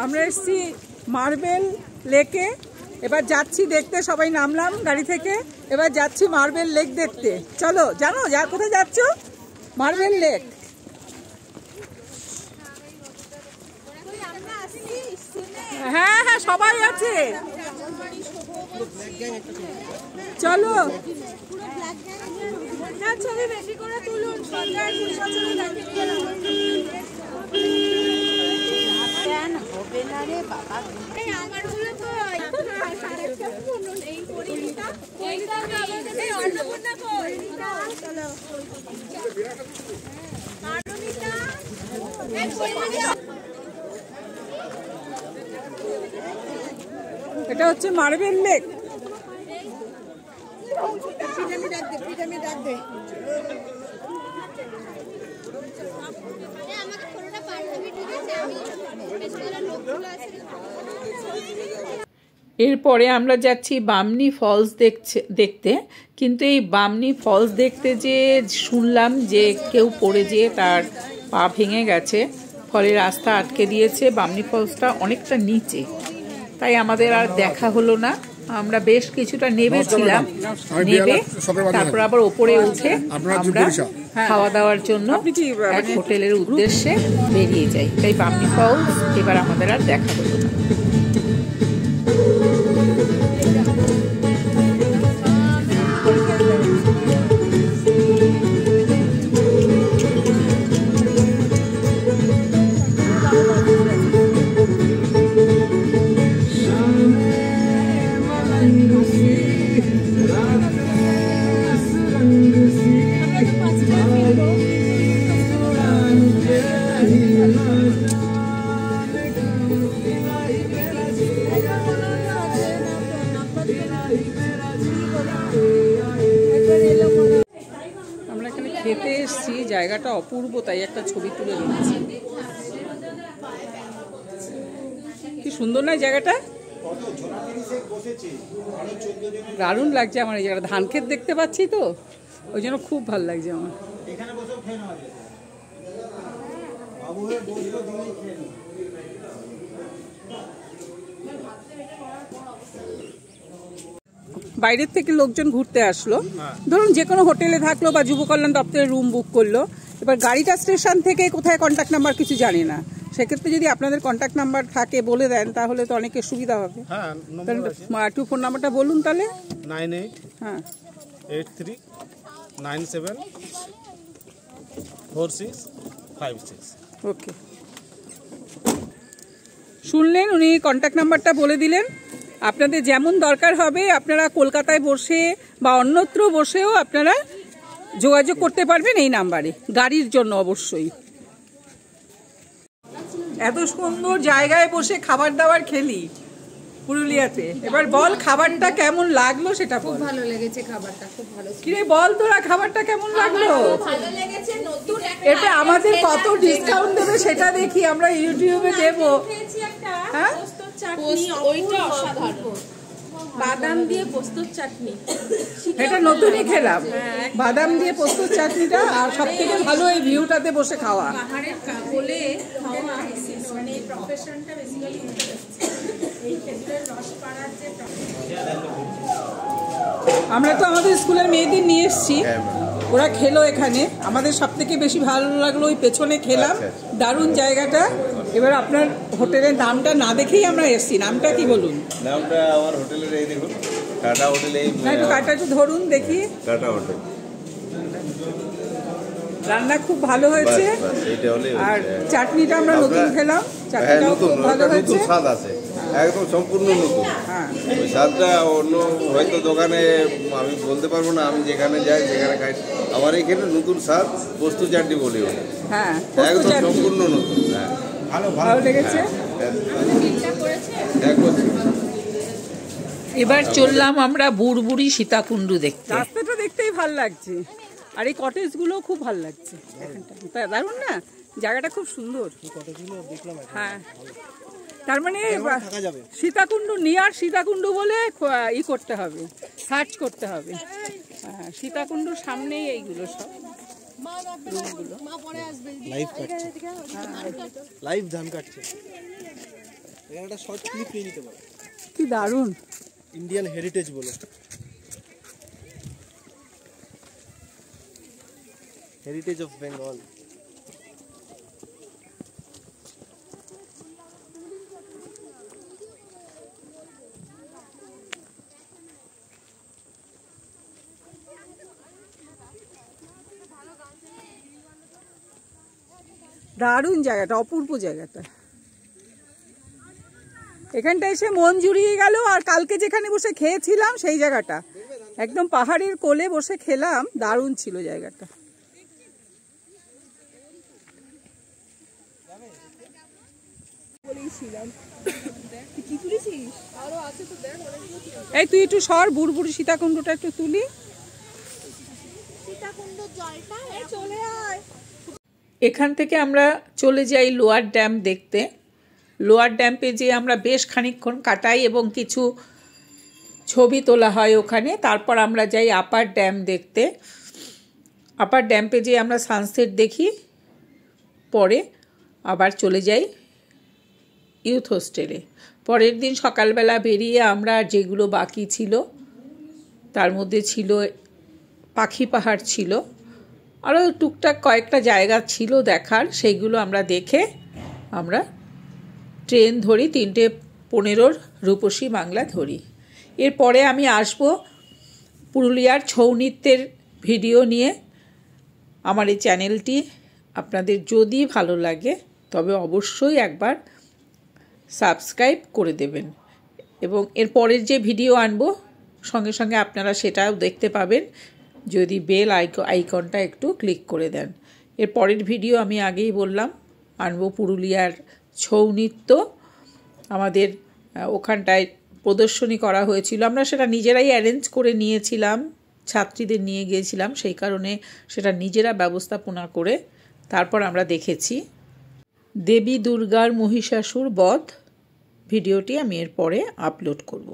আমরা এসেছি মার্বেল লেকে। এবার যাচ্ছি দেখতে, সবাই নামলাম গাড়ি থেকে, এবার যাচ্ছি মার্বেল লেক দেখতে। চলো, জানো কোথায় যাচ্ছ? Marble lake. হ্যাঁ হ্যাঁ, সবাই আছে, চলো। ছবি বেশি করে তুলুন। এটা হচ্ছে মার্বেল লেক। এরপরে আমরা যাচ্ছি বামনি ফলস দেখতে। কিন্তু এই বামনি ফলস দেখতে যে শুনলাম যে কেউ পড়ে যেয়ে তার পা ভেঙে গেছে, ফলে রাস্তা আটকে দিয়েছে। বামনি ফলসটা অনেকটা নিচে, তাই আমাদের আর দেখা হলো না। আমরা বেশ কিছুটা নেমেছিলাম, নেমে তারপর আবার ওপরে উঠে আমরা খাওয়া দাওয়ার জন্য এক হোটেলের উদ্দেশ্যে বেরিয়ে যাই। তাই বামনি ফলস এবার আমাদের আর দেখা হলো না। আমরা এখানে খেতে এসেছি, জায়গাটা অপূর্ব, তাই একটা ছবি তুলে নিয়েছি। কি সুন্দর না জায়গাটা, দারুণ লাগছে আমার এই জায়গাটা। ধান ক্ষেত দেখতে পাচ্ছি তো, ওই জন্য খুব ভালো লাগছে আমার। বাইরের থেকে লোকজন ঘুরতে আসলো, ধরুন যে কোনো হোটেলে থাকলো বা যুব কল্যাণ দপ্তরে রুম বুক করলো। এবার গাড়িটা স্টেশন থেকে কোথায় কন্ট্যাক্ট নাম্বার কিছু জানি না, সেক্ষেত্রে যদি আপনাদের কন্ট্যাক্ট নাম্বার থাকে বলে দেন তাহলে তো অনেকের সুবিধা হবে। একটু ফোন নাম্বারটা বলুন তাহলে। 9883974656। ওকে, শুনলেন, উনি কন্ট্যাক্ট নাম্বারটা বলে দিলেন। আপনাদের যেমন দরকার হবে আপনারা কলকাতায় বসে বা অন্যত্র বসেও আপনারা যোগাযোগ করতে পারবেন এই নাম্বারে, গাড়ির জন্য অবশ্যই। এত সুন্দর জায়গায় বসে খাবার দাবার খেলি পুরুলিয়াতে। এবার বল খাবারটা কেমন লাগলো সেটা বল। খুব ভালো লেগেছে খাবারটা, খুব ভালো। কিরে বল তোরা, খাবারটা কেমন লাগলো? ভালো লেগেছে। নতুন এটা আমাদের কত ডিসকাউন্ট দেবে সেটা দেখি, আমরা ইউটিউবে দেবো। হ্যাঁ, ওইটা অসাধারণ, বাদাম দিয়ে পোস্তর চাটনি, এটা নতুনই খেলাম, বাদাম দিয়ে পোস্তর চাটনিটা। আর সব থেকে ভালো এই ভিউটাতে বসে খাওয়া। পাহাড়ের কোলে খাওয়া, মানে এই প্রফেশনটা বেসিক্যালি এই খেজুরের রস পাড়ার যে। আমরা তো আমাদের স্কুলের মেয়েদের নিয়ে এসেছি, ওরা খেলো এখানে। আমাদের সব থেকে বেশি ভালো লাগলো ওই পেছনে খেলাম, দারুণ জায়গাটা। এবার আপনার হোটেলের নামটা না দেখেই আমরা এসেছি, নামটা কি বলুন? নামটা আমার হোটেলের এই দেখুন, টাটা হোটেল। এই একটু কাটা একটু ধরুন দেখি। Tata hotel. রান্না খুব ভালো হয়েছে, আর চাটনিটা আমরা নতুন খেলাম, চাটনিটাও খুব ভালো হয়েছে। স্বাদ আছে, একদম সম্পূর্ণ নতুন। ওই স্বাদটা অন্য হয়তো দোকানে আমি বলতে পারবো না, আমি যেখানে যাই সেখানে খাই। আমার এইখানে নতুন স্বাদ, পোস্ত চাটনি বলি ওটা। হ্যাঁ, একদম সম্পূর্ণ নতুন। হ্যাঁ, ভালো লেগেছে। এবার চললাম আমরা বুড়বুড়ি সীতাকুণ্ডু দেখতে। রাস্তাটা দেখতেই ভালো লাগছে, আর এই কটেজগুলো খুব ভালো লাগছে। এখানটা দারুণ না, জায়গাটা খুব সুন্দর। হ্যাঁ, তার মানে সীতাকুণ্ডু, নিয়ার সীতাকুণ্ডু বলে ই করতে হবে, সার্চ করতে হবে। হ্যাঁ, সীতাকুণ্ডুর সামনেই এইগুলো সব রুমগুলো। লাইভ ধান কাটছে। এখানে একটা শর্ট ক্লিপ নিয়ে নিতে পারো। কি দারুণ! ইন্ডিয়ান হেরিটেজ বলে, হেরিটেজ অফ বেঙ্গল। দারুণ জায়গাটা, অপূর্ব জায়গাটা। এখানটা এসে মন জুড়িয়ে গেল। আর কালকে যেখানে বসে খেয়েছিলাম সেই জায়গাটা, একদম পাহাড়ের কোলে বসে খেলাম, দারুণ ছিল জায়গাটা। এই তুই একটু সর, বুড়বুড়ি সীতাকুণ্ডটা একটু তুলি। এখান থেকে আমরা চলে যাই লোয়ার ড্যাম দেখতে। লোয়ার ড্যাম্পে যে আমরা বেশ খানিকক্ষণ কাটাই এবং কিছু ছবি তোলা হয় ওখানে। তারপর আমরা যাই আপার ড্যাম দেখতে। আপার ড্যাম্পে যে আমরা সানসেট দেখি, পরে আবার চলে যাই ইউথ হোস্টেলে। পরের দিন সকালবেলা বেরিয়ে আমরা যেগুলো বাকি ছিল, তার মধ্যে ছিল পাখি পাহাড়, ছিল আরও টুকটাক কয়েকটা জায়গা ছিল দেখার। সেইগুলো আমরা দেখে আমরা ট্রেন ধরি, 3:15 রূপসী বাংলা ধরি। এরপরে আমি আসব পুরুলিয়ার ছৌ নৃত্যের ভিডিও নিয়ে। আমার এই চ্যানেলটি আপনাদের যদি ভালো লাগে তবে অবশ্যই একবার সাবস্ক্রাইব করে দেবেন, এবং এর পরের যে ভিডিও আনবো সঙ্গে সঙ্গে আপনারা সেটাও দেখতে পাবেন যদি বেল আইকনটা একটু ক্লিক করে দেন। এর পরের ভিডিও আমি আগেই বললাম আনবো পুরুলিয়ার ছৌ নৃত্য। আমাদের ওখানটায় প্রদর্শনী করা হয়েছিল, আমরা সেটা নিজেরাই অ্যারেঞ্জ করে নিয়েছিলাম, ছাত্রীদের নিয়ে গিয়েছিলাম, সেই কারণে সেটা নিজেরা ব্যবস্থাপনা করে তারপর আমরা দেখেছি। দেবী দুর্গার মহিষাসুর বধ ভিডিওটি আমি এরপরে আপলোড করব।